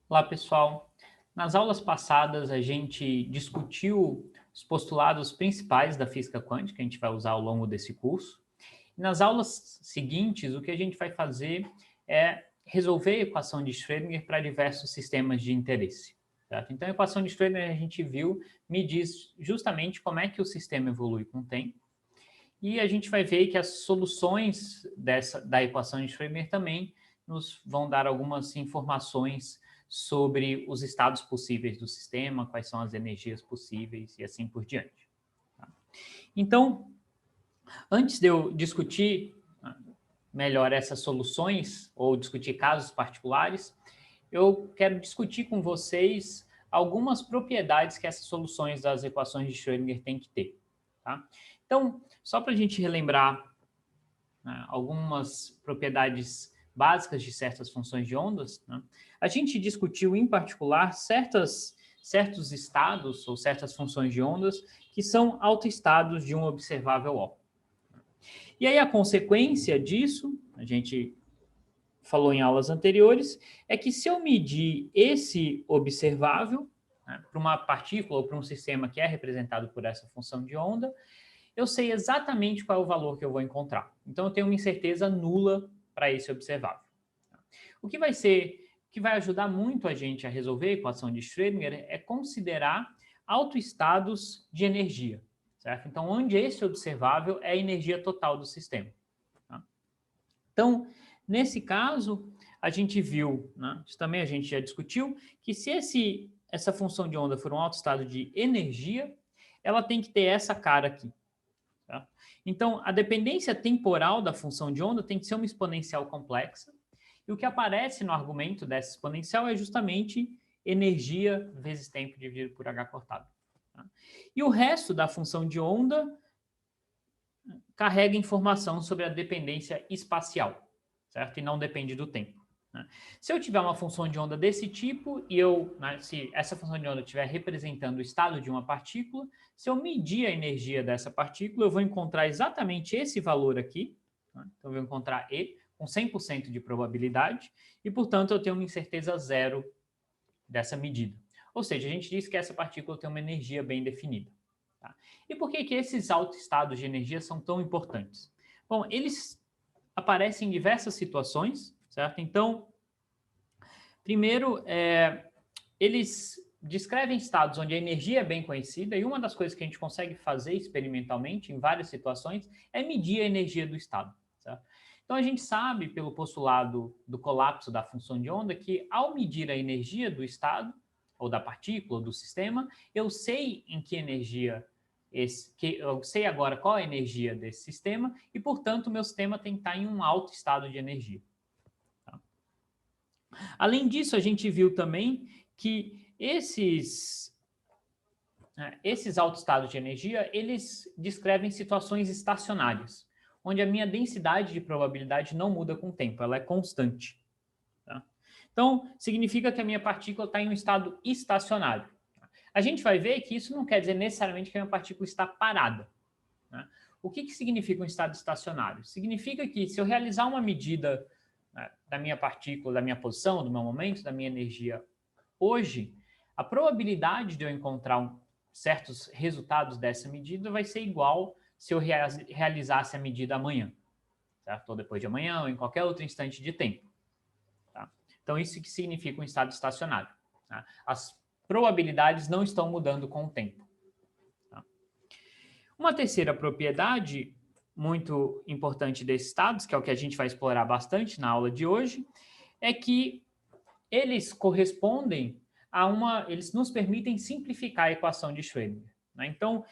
Olá, pessoal. Nas aulas passadas, a gente discutiu os postulados principais da física quântica, que a gente vai usar ao longo desse curso. Nas aulas seguintes, o que a gente vai fazer é resolver a equação de Schrödinger para diversos sistemas de interesse. Certo? Então, a equação de Schrödinger, a gente viu, me diz justamente como é que o sistema evolui com o tempo. E a gente vai ver que as soluções da equação de Schrödinger também nos vão dar algumas informações sobre os estados possíveis do sistema, quais são as energias possíveis e assim por diante. Tá? Então, antes de eu discutir melhor essas soluções ou discutir casos particulares, eu quero discutir com vocês algumas propriedades que essas soluções das equações de Schrödinger têm que ter. Tá? Então, só para a gente relembrar algumas propriedades básicas de certas funções de ondas, né? A gente discutiu em particular certos estados ou certas funções de ondas que são autoestados de um observável O. E aí a consequência disso, a gente falou em aulas anteriores, é que se eu medir esse observável, né, para uma partícula ou para um sistema que é representado por essa função de onda, eu sei exatamente qual é o valor que eu vou encontrar. Então, eu tenho uma incerteza nula para esse observável. O que vai ajudar muito a gente a resolver a equação de Schrödinger é considerar autoestados de energia, certo? Então, onde esse observável é a energia total do sistema. Tá? Então, nesse caso, a gente viu, né, isso também a gente já discutiu, que se essa função de onda for um autoestado de energia, ela tem que ter essa cara aqui. Tá? Então, a dependência temporal da função de onda tem que ser uma exponencial complexa, e o que aparece no argumento dessa exponencial é justamente energia vezes tempo dividido por h cortado. Tá? E o resto da função de onda carrega informação sobre a dependência espacial, certo? E não depende do tempo. Né? Se eu tiver uma função de onda desse tipo e se essa função de onda estiver representando o estado de uma partícula, se eu medir a energia dessa partícula, eu vou encontrar exatamente esse valor aqui. Né? Então, eu vou encontrar E com 100% de probabilidade e, portanto, eu tenho uma incerteza zero dessa medida. Ou seja, a gente diz que essa partícula tem uma energia bem definida. Tá? E por que esses autoestados de energia são tão importantes? Bom, eles aparecem em diversas situações, certo? Então, primeiro, eles descrevem estados onde a energia é bem conhecida, e uma das coisas que a gente consegue fazer experimentalmente em várias situações é medir a energia do estado. Certo? Então, a gente sabe, pelo postulado do colapso da função de onda, que ao medir a energia do estado, ou da partícula, ou do sistema, eu sei em que energia eu sei agora qual é a energia desse sistema e, portanto, o meu sistema tem que estar em um alto estado de energia. Tá? Além disso, a gente viu também que esses altos estados de energia, eles descrevem situações estacionárias, onde a minha densidade de probabilidade não muda com o tempo, ela é constante. Tá? Então, significa que a minha partícula está em um estado estacionário. A gente vai ver que isso não quer dizer necessariamente que a minha partícula está parada. Né? O que significa um estado estacionário? Significa que se eu realizar uma medida, né, da minha partícula, da minha posição, do meu momento, da minha energia hoje, a probabilidade de eu encontrar certos resultados dessa medida vai ser igual se eu realizasse a medida amanhã, certo? Ou depois de amanhã, ou em qualquer outro instante de tempo. Tá? Então, isso que significa um estado estacionário. Tá? As probabilidades não estão mudando com o tempo. Tá? Uma terceira propriedade muito importante desses estados, que é o que a gente vai explorar bastante na aula de hoje, é que eles correspondem eles nos permitem simplificar a equação de Schrödinger. Né? Então,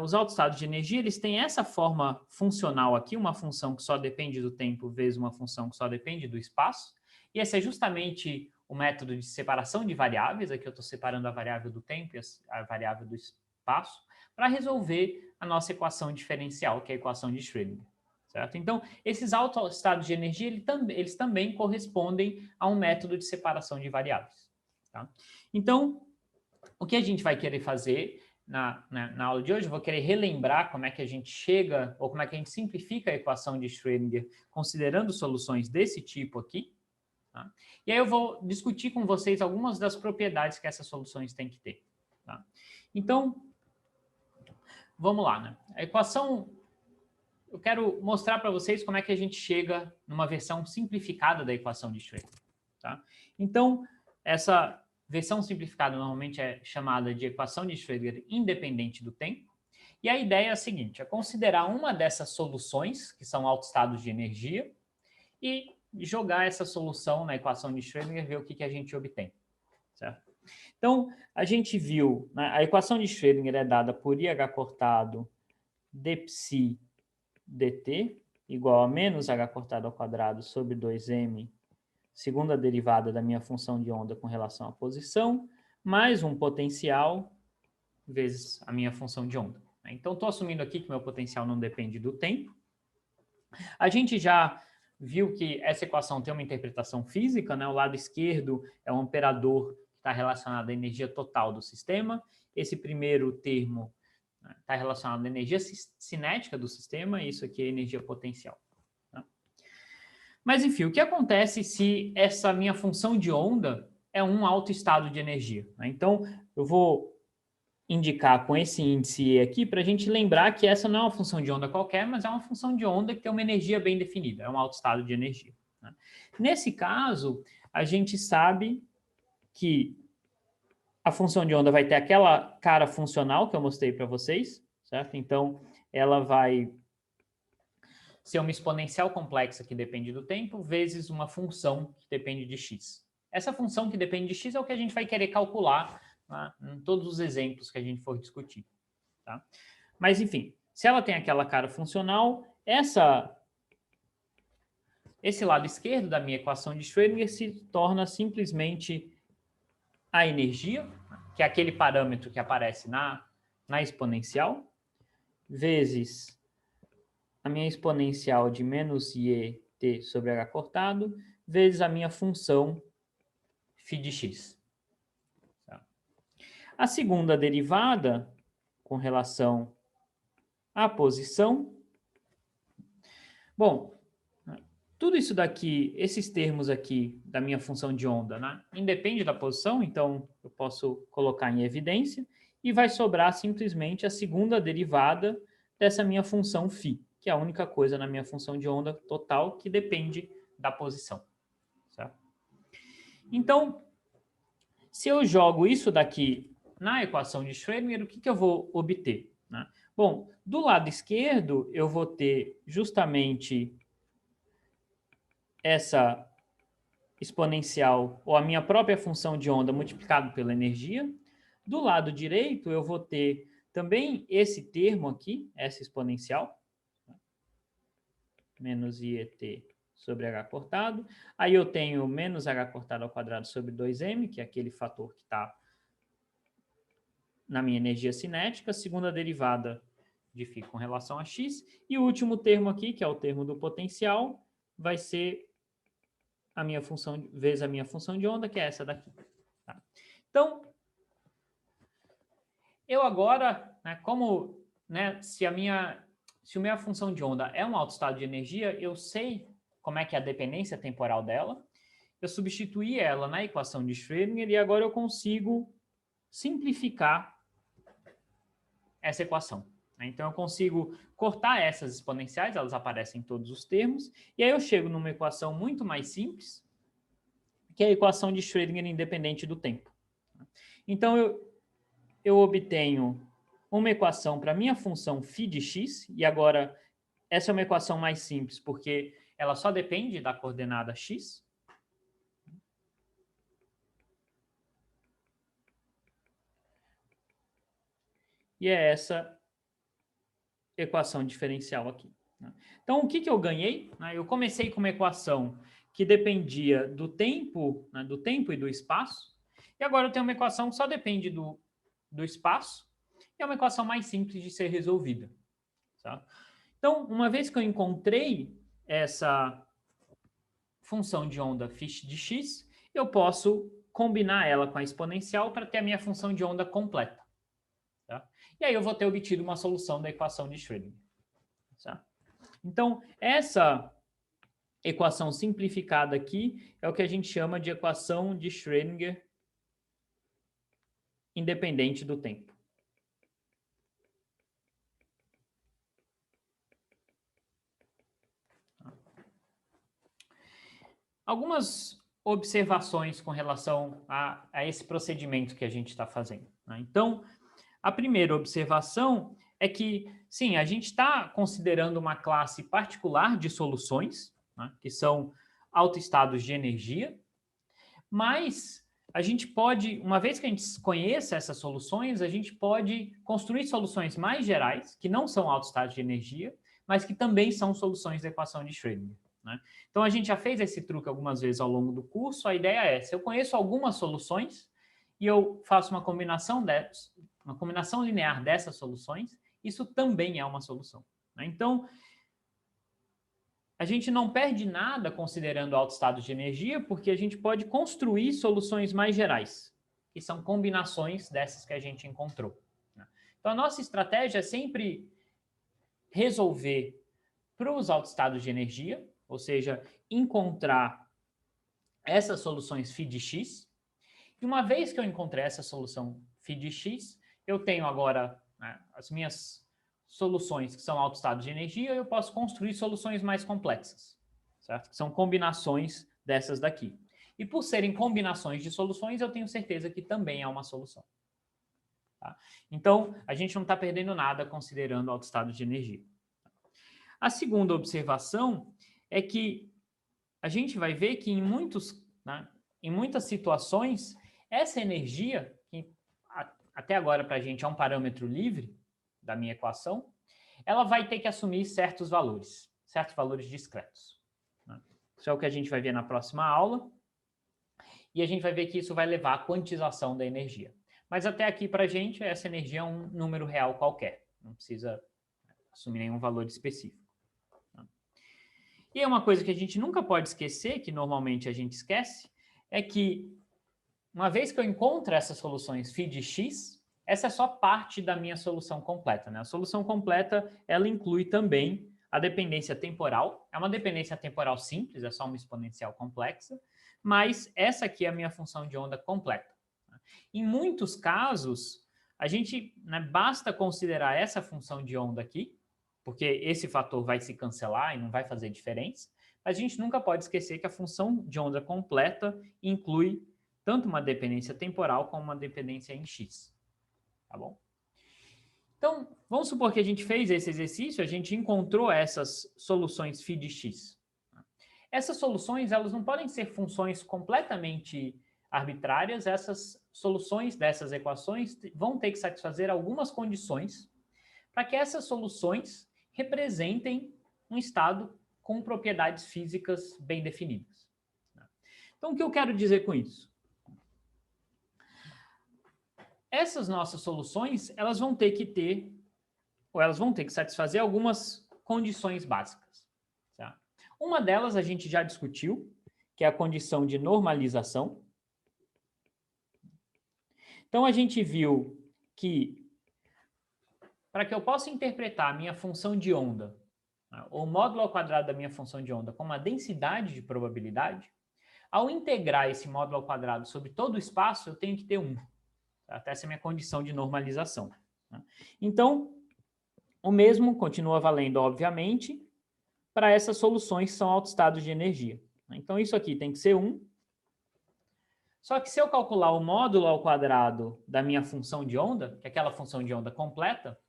os autoestados de energia, eles têm essa forma funcional aqui, uma função que só depende do tempo vezes uma função que só depende do espaço, e esse é justamente o método de separação de variáveis, aqui eu estou separando a variável do tempo e a variável do espaço, para resolver a nossa equação diferencial, que é a equação de Schrödinger. Certo? Então, esses autoestados de energia, eles também correspondem a um método de separação de variáveis. Tá? Então, o que a gente vai querer fazer na aula de hoje, eu vou querer relembrar como é que a gente chega, ou como é que a gente simplifica a equação de Schrödinger considerando soluções desse tipo aqui. Tá? E aí eu vou discutir com vocês algumas das propriedades que essas soluções têm que ter. Tá? Então, vamos lá, né? A equação, eu quero mostrar para vocês como é que a gente chega numa versão simplificada da equação de Schrödinger. Tá? Então, essa versão simplificada normalmente é chamada de equação de Schrödinger independente do tempo. E a ideia é a seguinte, é considerar uma dessas soluções, que são autoestados de energia, e jogar essa solução na equação de Schrödinger e ver o que a gente obtém. Certo? Então, a gente viu, né, a equação de Schrödinger é dada por IH cortado dψ dt igual a menos h cortado ao quadrado sobre 2m, segunda derivada da minha função de onda com relação à posição, mais um potencial vezes a minha função de onda. Então, estou assumindo aqui que meu potencial não depende do tempo. A gente já viu que essa equação tem uma interpretação física, né? O lado esquerdo é um operador que está relacionado à energia total do sistema. Esse primeiro termo está relacionado à energia cinética do sistema, e isso aqui é energia potencial. Tá? Mas, enfim, o que acontece se essa minha função de onda é um autoestado de energia? Né? Então, eu vou indicar com esse índice E aqui para a gente lembrar que essa não é uma função de onda qualquer, mas é uma função de onda que tem uma energia bem definida, é um autoestado de energia. Né? Nesse caso, a gente sabe que a função de onda vai ter aquela cara funcional que eu mostrei para vocês, certo? Então, ela vai ser uma exponencial complexa que depende do tempo, vezes uma função que depende de x. Essa função que depende de x é o que a gente vai querer calcular, tá? Em todos os exemplos que a gente for discutir. Tá? Mas, enfim, se ela tem aquela cara funcional, esse lado esquerdo da minha equação de Schrödinger se torna simplesmente a energia, que é aquele parâmetro que aparece na exponencial, vezes a minha exponencial de menos iet sobre h cortado, vezes a minha função φ de x. Tá? A segunda derivada, com relação à posição, bom, tudo isso daqui, esses termos aqui da minha função de onda, né, independe da posição, então eu posso colocar em evidência, e vai sobrar simplesmente a segunda derivada dessa minha função φ, que é a única coisa na minha função de onda total que depende da posição. Certo? Então, se eu jogo isso daqui na equação de Schrödinger, o que eu vou obter? Né? Bom, do lado esquerdo, eu vou ter justamente essa exponencial, ou a minha própria função de onda multiplicado pela energia. Do lado direito, eu vou ter também esse termo aqui, essa exponencial, menos iet sobre h cortado. Aí eu tenho menos h cortado ao quadrado sobre 2m, que é aquele fator que está na minha energia cinética. Segunda derivada de φ com relação a x. E o último termo aqui, que é o termo do potencial, vai ser a minha função, vezes a minha função de onda, que é essa daqui. Tá? Então, eu agora, né, como, né, se a minha função de onda é um autoestado de energia, eu sei como é que é a dependência temporal dela, eu substituí ela na equação de Schrödinger e agora eu consigo simplificar essa equação. Né? Então, eu consigo cortar essas exponenciais, elas aparecem em todos os termos, e aí eu chego numa equação muito mais simples, que é a equação de Schrödinger independente do tempo. Então, eu obtenho uma equação para a minha função φ de x, e agora essa é uma equação mais simples, porque ela só depende da coordenada x. E é essa equação diferencial aqui. Então, o que eu ganhei? Eu comecei com uma equação que dependia do tempo, do tempo e do espaço, e agora eu tenho uma equação que só depende do espaço, e é uma equação mais simples de ser resolvida. Tá? Então, uma vez que eu encontrei essa função de onda φ de x, eu posso combinar ela com a exponencial para ter a minha função de onda completa. Tá? E aí eu vou ter obtido uma solução da equação de Schrödinger. Tá? Então, essa equação simplificada aqui é o que a gente chama de equação de Schrödinger independente do tempo. Algumas observações com relação a esse procedimento que a gente está fazendo, né? Então, a primeira observação é que, sim, a gente está considerando uma classe particular de soluções, né, que são autoestados de energia, mas a gente pode, uma vez que a gente conheça essas soluções, a gente pode construir soluções mais gerais, que não são autoestados de energia, mas que também são soluções da equação de Schrödinger, né? Então, a gente já fez esse truque algumas vezes ao longo do curso. A ideia é, se eu conheço algumas soluções e eu faço uma combinação linear dessas soluções, isso também é uma solução, né? Então, a gente não perde nada considerando autoestados de energia, porque a gente pode construir soluções mais gerais, que são combinações dessas que a gente encontrou, né? Então, a nossa estratégia é sempre resolver para os autoestados de energia, ou seja, encontrar essas soluções φ de x. E uma vez que eu encontrei essa solução φ de x, eu tenho agora, né, as minhas soluções que são autoestados de energia, eu posso construir soluções mais complexas, certo? Que são combinações dessas daqui. E por serem combinações de soluções, eu tenho certeza que também é uma solução, tá? Então, a gente não está perdendo nada considerando autoestados de energia. A segunda observação é que a gente vai ver que em muitas situações, essa energia, que até agora para a gente é um parâmetro livre da minha equação, ela vai ter que assumir certos valores discretos, né? Isso é o que a gente vai ver na próxima aula, e a gente vai ver que isso vai levar à quantização da energia. Mas até aqui para a gente, essa energia é um número real qualquer, não precisa assumir nenhum valor específico. E é uma coisa que a gente nunca pode esquecer, que normalmente a gente esquece, é que uma vez que eu encontro essas soluções φ de x, essa é só parte da minha solução completa, né? A solução completa, ela inclui também a dependência temporal. É uma dependência temporal simples, é só uma exponencial complexa, mas essa aqui é a minha função de onda completa. Em muitos casos, a gente, né, basta considerar essa função de onda aqui, porque esse fator vai se cancelar e não vai fazer diferença, mas a gente nunca pode esquecer que a função de onda completa inclui tanto uma dependência temporal como uma dependência em x, tá bom? Então, vamos supor que a gente fez esse exercício, a gente encontrou essas soluções φ de x. Essas soluções, elas não podem ser funções completamente arbitrárias, essas soluções dessas equações vão ter que satisfazer algumas condições para que essas soluções representem um estado com propriedades físicas bem definidas. Então, o que eu quero dizer com isso? Essas nossas soluções, elas vão ter que satisfazer algumas condições básicas, tá? Uma delas a gente já discutiu, que é a condição de normalização. Então, a gente viu que para que eu possa interpretar a minha função de onda, o módulo ao quadrado da minha função de onda como uma densidade de probabilidade, ao integrar esse módulo ao quadrado sobre todo o espaço, eu tenho que ter 1. Até essa é a minha condição de normalização. Então, o mesmo continua valendo, obviamente, para essas soluções que são autoestados de energia. Então, isso aqui tem que ser 1. Só que se eu calcular o módulo ao quadrado da minha função de onda, que é aquela função de onda completa,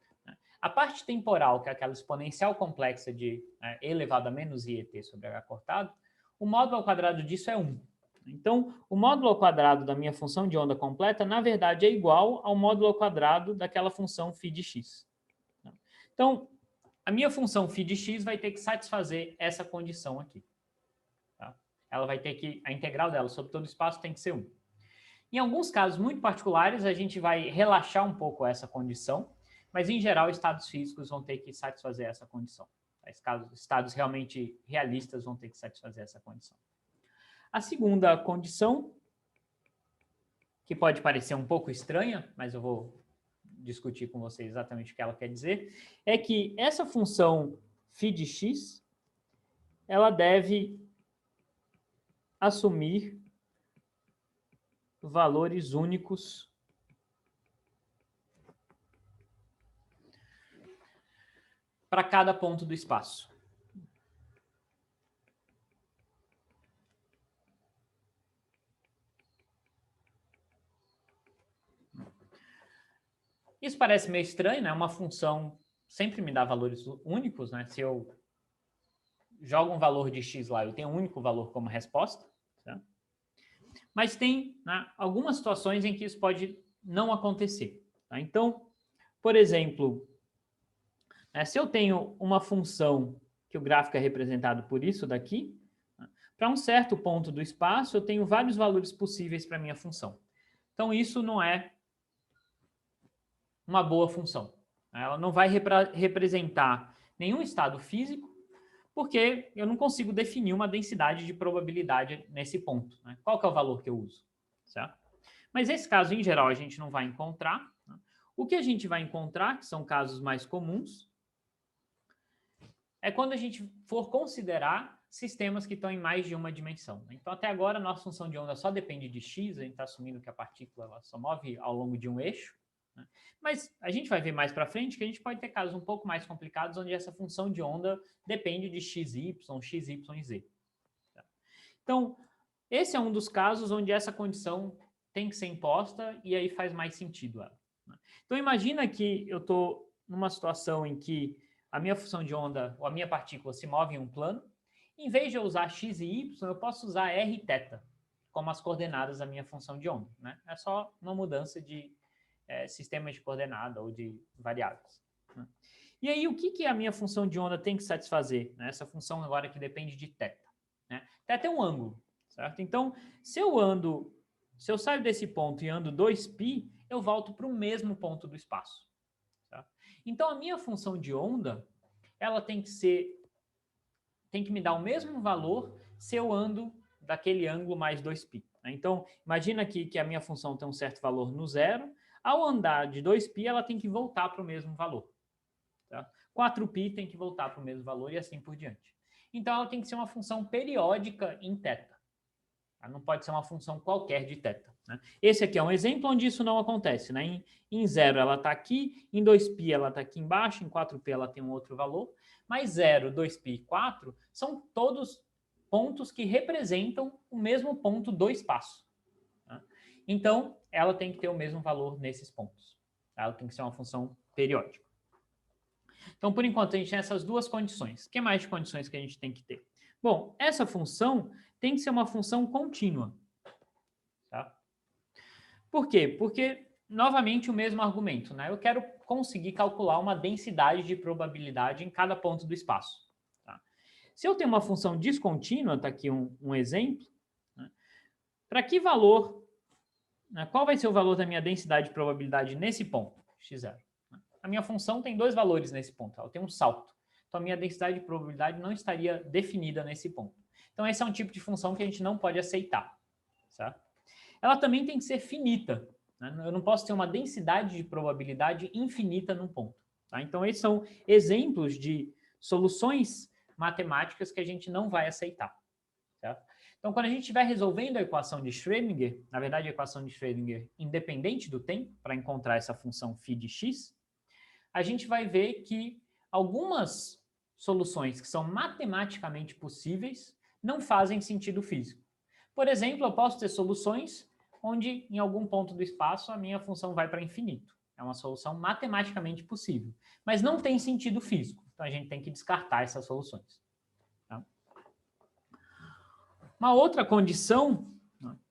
a parte temporal, que é aquela exponencial complexa de elevado a menos iet sobre h cortado, o módulo ao quadrado disso é 1. Então, o módulo ao quadrado da minha função de onda completa, na verdade, é igual ao módulo ao quadrado daquela função φ de x. Então, a minha função φ de x vai ter que satisfazer essa condição aqui, tá? Ela vai ter que, a integral dela sobre todo o espaço tem que ser 1. Em alguns casos muito particulares, a gente vai relaxar um pouco essa condição, mas, em geral, estados físicos vão ter que satisfazer essa condição. Estados realmente realistas vão ter que satisfazer essa condição. A segunda condição, que pode parecer um pouco estranha, mas eu vou discutir com vocês exatamente o que ela quer dizer, é que essa função φ de x, ela deve assumir valores únicos para cada ponto do espaço. Isso parece meio estranho, né? Uma função sempre me dá valores únicos, né? Se eu jogo um valor de x lá, eu tenho um único valor como resposta. Tá? Mas tem, né, algumas situações em que isso pode não acontecer. Tá? Então, por exemplo, né, se eu tenho uma função que o gráfico é representado por isso daqui, né, para um certo ponto do espaço, eu tenho vários valores possíveis para a minha função. Então, isso não é uma boa função. Ela não vai representar nenhum estado físico, porque eu não consigo definir uma densidade de probabilidade nesse ponto. Né? Qual que é o valor que eu uso? Certo? Mas esse caso, em geral, a gente não vai encontrar. Né? O que a gente vai encontrar, que são casos mais comuns, é quando a gente for considerar sistemas que estão em mais de uma dimensão. Então, até agora, a nossa função de onda só depende de x, a gente está assumindo que a partícula ela só move ao longo de um eixo. Né? Mas a gente vai ver mais para frente que a gente pode ter casos um pouco mais complicados, onde essa função de onda depende de xy, xy e z. Tá? Então, esse é um dos casos onde essa condição tem que ser imposta e aí faz mais sentido ela. Né? Então, imagina que eu estou numa situação em que a minha função de onda ou a minha partícula se move em um plano. Em vez de eu usar x e y, eu posso usar r e θ como as coordenadas da minha função de onda. Né? É só uma mudança de sistema de coordenada ou de variáveis. Né? E aí, o que a minha função de onda tem que satisfazer? Né? Essa função agora que depende de θ. Né? θ é um ângulo, certo? Então, se eu saio desse ponto e ando 2π, eu volto para o mesmo ponto do espaço. Certo? Então, a minha função de onda, ela tem que me dar o mesmo valor se eu ando daquele ângulo mais 2π. Né? Então, imagina aqui que a minha função tem um certo valor no zero. Ao andar de 2π, ela tem que voltar para o mesmo valor. Tá? 4π tem que voltar para o mesmo valor e assim por diante. Então, ela tem que ser uma função periódica em θ. Ela não pode ser uma função qualquer de θ. Né? Esse aqui é um exemplo onde isso não acontece. Né? Em 0 ela está aqui, em 2π ela está aqui embaixo, em 4π ela tem um outro valor, mas 0, 2π e 4 são todos pontos que representam o mesmo ponto do espaço. Né? Então, ela tem que ter o mesmo valor nesses pontos. Ela tem que ser uma função periódica. Então, por enquanto, a gente tem essas duas condições. O que mais de condições que a gente tem que ter? Bom, essa função tem que ser uma função contínua. Tá? Por quê? Porque, novamente, o mesmo argumento. Né? Eu quero conseguir calcular uma densidade de probabilidade em cada ponto do espaço. Tá? Se eu tenho uma função descontínua, está aqui um exemplo, né? Para que valor, né? Qual vai ser o valor da minha densidade de probabilidade nesse ponto, x0? A minha função tem dois valores nesse ponto, ela tem um salto. Então, a minha densidade de probabilidade não estaria definida nesse ponto. Então, esse é um tipo de função que a gente não pode aceitar. Certo? Ela também tem que ser finita. Né? Eu não posso ter uma densidade de probabilidade infinita num ponto. Tá? Então, esses são exemplos de soluções matemáticas que a gente não vai aceitar. Certo? Então, quando a gente estiver resolvendo a equação de Schrödinger, na verdade, a equação de Schrödinger independente do tempo, para encontrar essa função φ de x, a gente vai ver que algumas soluções que são matematicamente possíveis não fazem sentido físico. Por exemplo, eu posso ter soluções onde, em algum ponto do espaço, a minha função vai para infinito. É uma solução matematicamente possível, mas não tem sentido físico. Então, a gente tem que descartar essas soluções. Tá? Uma outra condição...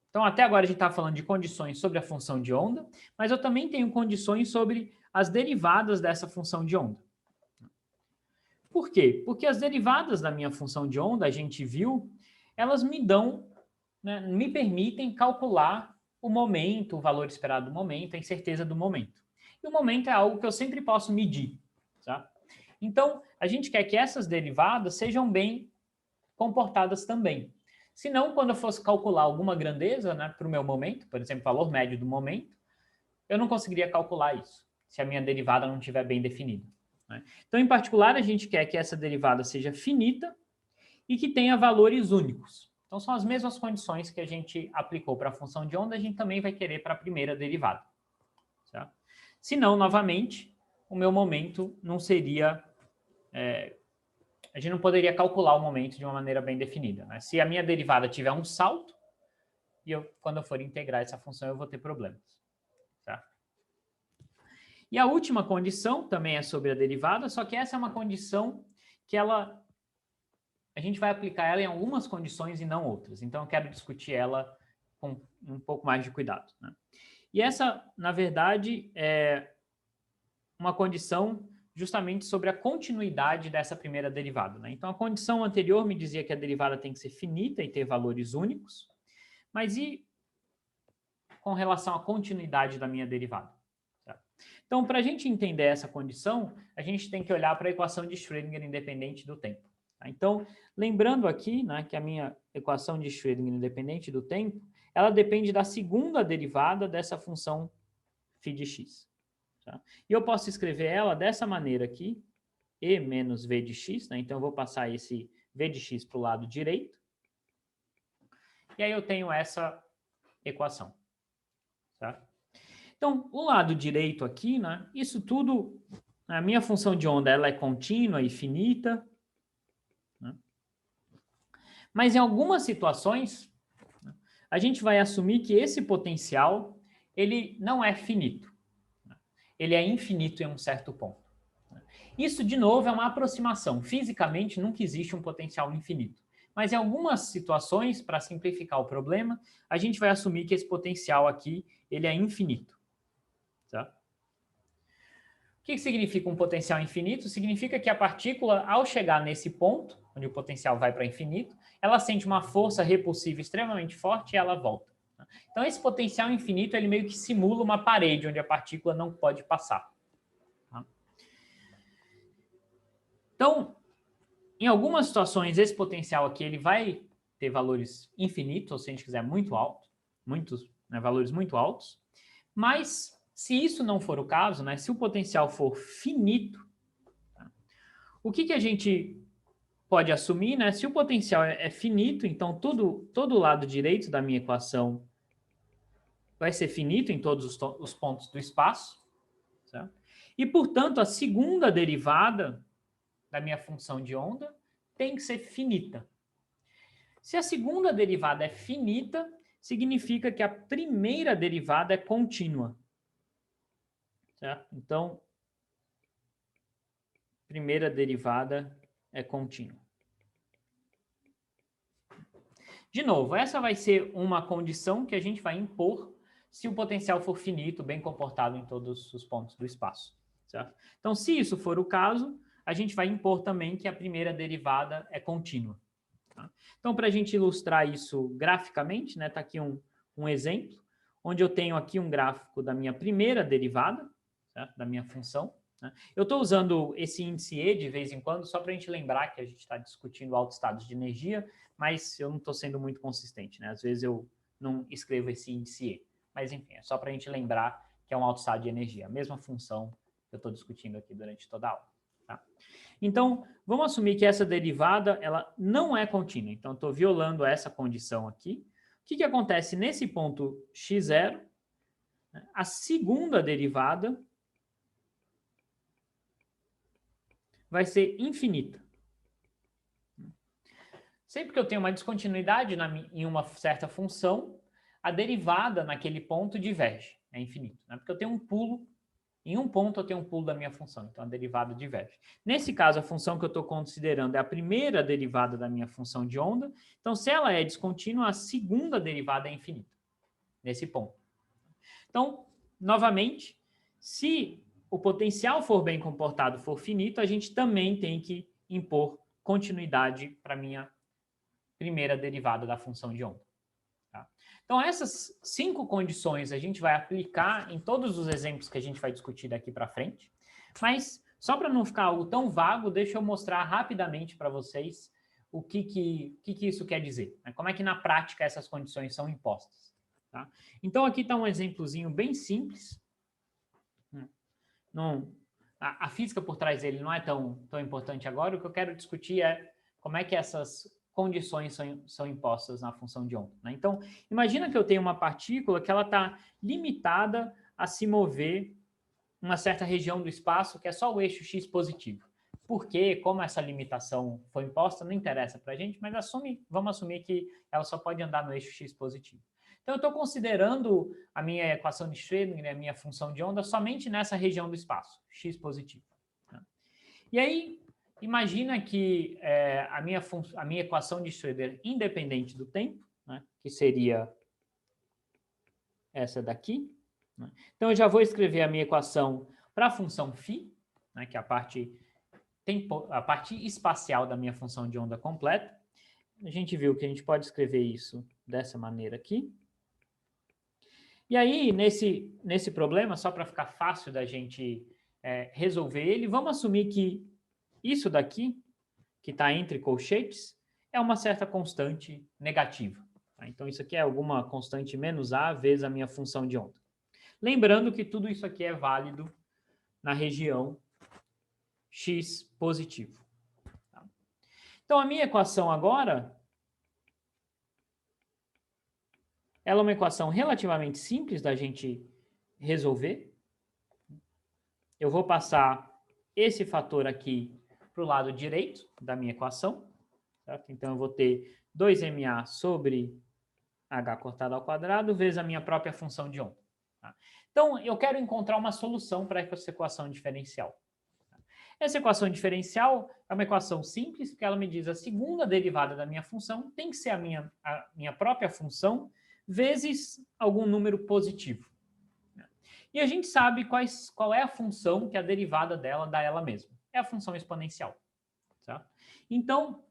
Então, até agora a gente está falando de condições sobre a função de onda, mas eu também tenho condições sobre as derivadas dessa função de onda. Por quê? Porque as derivadas da minha função de onda, a gente viu, elas me dão, né, me permitem calcular o momento, o valor esperado do momento, a incerteza do momento. E o momento é algo que eu sempre posso medir. Tá? Então, a gente quer que essas derivadas sejam bem comportadas também. Se não, quando eu fosse calcular alguma grandeza, né, para o meu momento, por exemplo, valor médio do momento, eu não conseguiria calcular isso, se a minha derivada não estiver bem definida. Né? Então, em particular, a gente quer que essa derivada seja finita e que tenha valores únicos. Então, são as mesmas condições que a gente aplicou para a função de onda, a gente também vai querer para a primeira derivada. Certo? Se não, novamente, o meu momento não seria... a gente não poderia calcular o momento de uma maneira bem definida. Né? Se a minha derivada tiver um salto, quando eu for integrar essa função, eu vou ter problemas. Certo? E a última condição também é sobre a derivada, só que essa é uma condição que a gente vai aplicar ela em algumas condições e não outras. Então, eu quero discutir ela com um pouco mais de cuidado. Né? E essa, na verdade, é uma condição justamente sobre a continuidade dessa primeira derivada. Né? Então, a condição anterior me dizia que a derivada tem que ser finita e ter valores únicos, mas e com relação à continuidade da minha derivada? Certo? Então, para a gente entender essa condição, a gente tem que olhar para a equação de Schrödinger independente do tempo. Tá? Então, lembrando aqui, né, que a minha equação de Schrödinger independente do tempo, ela depende da segunda derivada dessa função φ de x. Tá? E eu posso escrever ela dessa maneira aqui, e menos v de x, né? Então eu vou passar esse v de x para o lado direito, e aí eu tenho essa equação. Tá? Então, o lado direito aqui, né? Isso tudo, a minha função de onda ela é contínua e finita, né? Mas em algumas situações, a gente vai assumir que esse potencial ele não é finito. Ele é infinito em um certo ponto. Isso, de novo, é uma aproximação. Fisicamente, nunca existe um potencial infinito. Mas em algumas situações, para simplificar o problema, a gente vai assumir que esse potencial aqui ele é infinito. Tá? O que significa um potencial infinito? Significa que a partícula, ao chegar nesse ponto, onde o potencial vai para infinito, ela sente uma força repulsiva extremamente forte e ela volta. Então, esse potencial infinito, ele meio que simula uma parede onde a partícula não pode passar. Tá? Então, em algumas situações, esse potencial aqui ele vai ter valores infinitos, ou se a gente quiser, muito altos, valores muito altos. Mas, se isso não for o caso, né, se o potencial for finito, tá, o que a gente pode assumir? Né? Se o potencial é finito, então todo o lado direito da minha equação vai ser finito em todos os pontos do espaço. Certo? E, portanto, a segunda derivada da minha função de onda tem que ser finita. Se a segunda derivada é finita, significa que a primeira derivada é contínua. Certo? Então, primeira derivada é contínua. De novo, essa vai ser uma condição que a gente vai impor se o potencial for finito, bem comportado em todos os pontos do espaço. Certo? Então, se isso for o caso, a gente vai impor também que a primeira derivada é contínua. Tá? Então, para a gente ilustrar isso graficamente, né, tá aqui um exemplo, onde eu tenho aqui um gráfico da minha primeira derivada, certo? Da minha função. Né? Eu estou usando esse índice E de vez em quando, só para a gente lembrar que a gente está discutindo altos estados de energia, mas eu não estou sendo muito consistente. Né? Às vezes eu não escrevo esse índice E. Mas, enfim, é só para a gente lembrar que é um alto estado de energia, a mesma função que eu estou discutindo aqui durante toda a aula. Tá? Então, vamos assumir que essa derivada ela não é contínua. Então, estou violando essa condição aqui. O que acontece nesse ponto x0? A segunda derivada vai ser infinita. Sempre que eu tenho uma descontinuidade em uma certa função, a derivada naquele ponto diverge, é infinito. Né? Porque eu tenho um pulo, em um ponto eu tenho um pulo da minha função, então a derivada diverge. Nesse caso, a função que eu estou considerando é a primeira derivada da minha função de onda, então se ela é descontínua, a segunda derivada é infinita, nesse ponto. Então, novamente, se o potencial for bem comportado, for finito, a gente também tem que impor continuidade para a minha primeira derivada da função de onda. Tá? Então, essas 5 condições a gente vai aplicar em todos os exemplos que a gente vai discutir daqui para frente, mas só para não ficar algo tão vago, deixa eu mostrar rapidamente para vocês o que isso quer dizer, né? Como é que na prática essas condições são impostas. Tá? Então, aqui está um exemplozinho bem simples. A física por trás dele não é tão importante agora, o que eu quero discutir é como é que essas condições são impostas na função de onda, né? Então, imagina que eu tenho uma partícula que ela está limitada a se mover uma certa região do espaço que é só o eixo x positivo. Porque, como essa limitação foi imposta, não interessa para a gente, mas vamos assumir que ela só pode andar no eixo x positivo. Então, eu estou considerando a minha equação de Schrödinger, a minha função de onda, somente nessa região do espaço, x positivo. Né? E aí, imagina que a minha equação de Schrödinger independente do tempo, né, que seria essa daqui. Né? Então, eu já vou escrever a minha equação para a função φ, né, que é a parte espacial da minha função de onda completa. A gente viu que a gente pode escrever isso dessa maneira aqui. E aí, nesse problema, só para ficar fácil da gente resolver ele, vamos assumir que isso daqui, que está entre colchetes, é uma certa constante negativa. Tá? Então, isso aqui é alguma constante menos a vezes a minha função de onda. Lembrando que tudo isso aqui é válido na região x positivo. Tá? Então, a minha equação agora, ela é uma equação relativamente simples da gente resolver. Eu vou passar esse fator aqui para o lado direito da minha equação. Certo? Então, eu vou ter 2ma sobre h cortado ao quadrado vezes a minha própria função de onda. Tá? Então, eu quero encontrar uma solução para essa equação diferencial. Essa equação diferencial é uma equação simples, porque ela me diz a segunda derivada da minha função tem que ser a minha própria função vezes algum número positivo. E a gente sabe qual é a função que a derivada dela dá ela mesma. É a função exponencial. Tá? Então,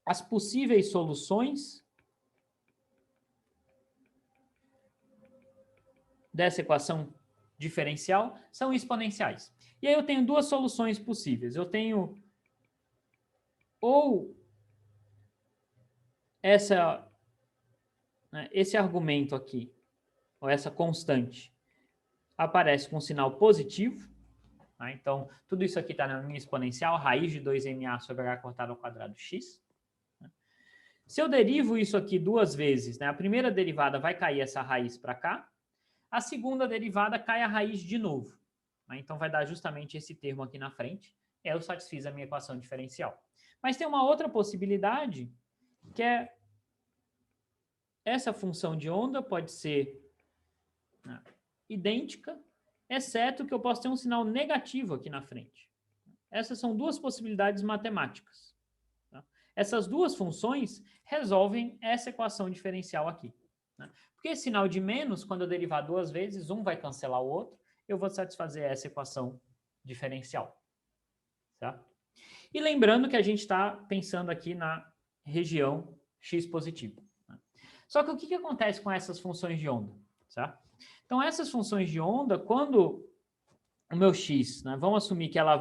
as possíveis soluções dessa equação diferencial são exponenciais. E aí eu tenho duas soluções possíveis. Eu tenho ou esse argumento aqui, ou essa constante, aparece com um sinal positivo. Tá? Então, tudo isso aqui está na minha exponencial, raiz de 2ma sobre h cortado ao quadrado x. Se eu derivo isso aqui duas vezes, né, a primeira derivada vai cair essa raiz para cá, a segunda derivada cai a raiz de novo. Né? Então, vai dar justamente esse termo aqui na frente. Eu satisfiz a minha equação diferencial. Mas tem uma outra possibilidade, que é essa função de onda pode ser idêntica, exceto que eu posso ter um sinal negativo aqui na frente. Essas são duas possibilidades matemáticas. Tá? Essas duas funções resolvem essa equação diferencial aqui. Né? Porque esse sinal de menos, quando eu derivar duas vezes, um vai cancelar o outro, eu vou satisfazer essa equação diferencial. Tá? E lembrando que a gente está pensando aqui na região x positivo. Né? Só que o que acontece com essas funções de onda? Tá? Então, essas funções de onda, quando o meu x, né, vamos assumir que ela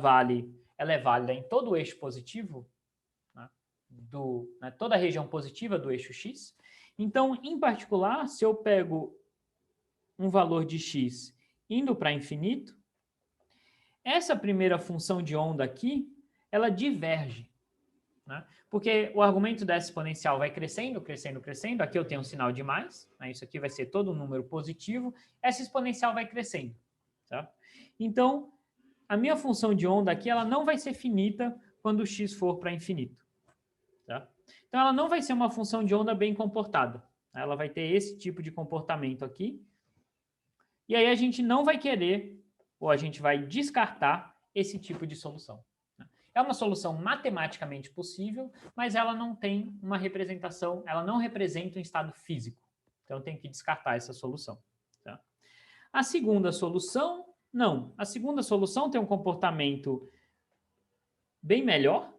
é válida em todo o eixo positivo, né, toda a região positiva do eixo x. Então, em particular, se eu pego um valor de x indo para infinito, essa primeira função de onda aqui, ela diverge. Né? Porque o argumento dessa exponencial vai crescendo, crescendo, crescendo. Aqui eu tenho um sinal de mais, né? Isso aqui vai ser todo um número positivo. Essa exponencial vai crescendo. Tá? Então, a minha função de onda aqui ela não vai ser finita quando o x for para infinito. Tá? Então, ela não vai ser uma função de onda bem comportada. Ela vai ter esse tipo de comportamento aqui. E aí a gente não vai querer, ou a gente vai descartar esse tipo de solução. É uma solução matematicamente possível, mas ela não tem uma representação, ela não representa um estado físico. Então, eu tenho que descartar essa solução. Tá? A segunda solução, não. A segunda solução tem um comportamento bem melhor.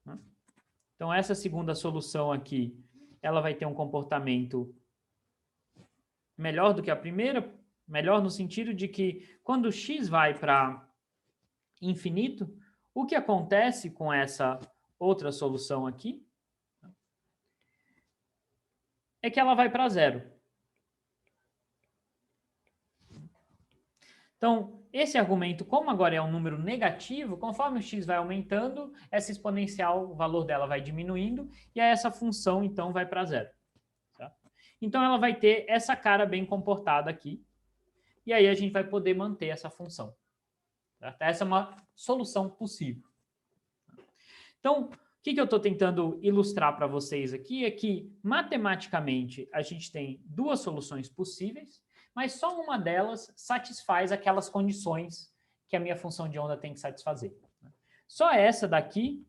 Né? Então, essa segunda solução aqui, ela vai ter um comportamento melhor do que a primeira, melhor no sentido de que quando o x vai para infinito, o que acontece com essa outra solução aqui é que ela vai para zero. Então, esse argumento, como agora é um número negativo, conforme o x vai aumentando, essa exponencial, o valor dela vai diminuindo, e aí essa função, então, vai para zero. Tá? Então, ela vai ter essa cara bem comportada aqui, e aí a gente vai poder manter essa função. Certo? Essa é uma solução possível. Então, o que eu estou tentando ilustrar para vocês aqui é que, matematicamente, a gente tem duas soluções possíveis, mas só uma delas satisfaz aquelas condições que a minha função de onda tem que satisfazer. Só essa daqui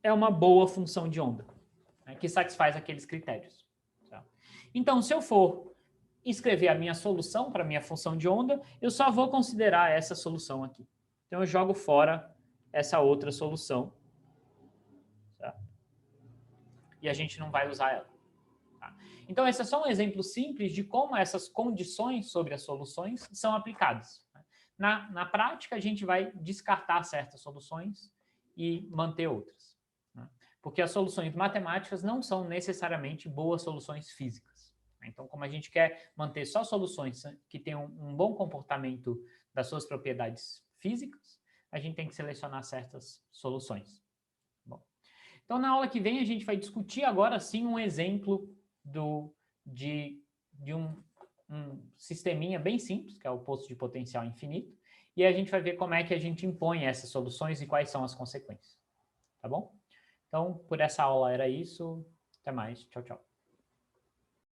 é uma boa função de onda, né, que satisfaz aqueles critérios. Tá? Então, se eu for escrever a minha solução para a minha função de onda, eu só vou considerar essa solução aqui. Então, eu jogo fora essa outra solução. Tá? E a gente não vai usar ela. Tá? Então, esse é só um exemplo simples de como essas condições sobre as soluções são aplicadas. Na prática, a gente vai descartar certas soluções e manter outras. Né? Porque as soluções matemáticas não são necessariamente boas soluções físicas. Então, como a gente quer manter só soluções que tenham um bom comportamento das suas propriedades físicas, a gente tem que selecionar certas soluções. Bom, então, na aula que vem, a gente vai discutir agora, sim, um exemplo de um sisteminha bem simples, que é o poço de potencial infinito, e a gente vai ver como é que a gente impõe essas soluções e quais são as consequências. Tá bom? Então, por essa aula era isso. Até mais. Tchau, tchau.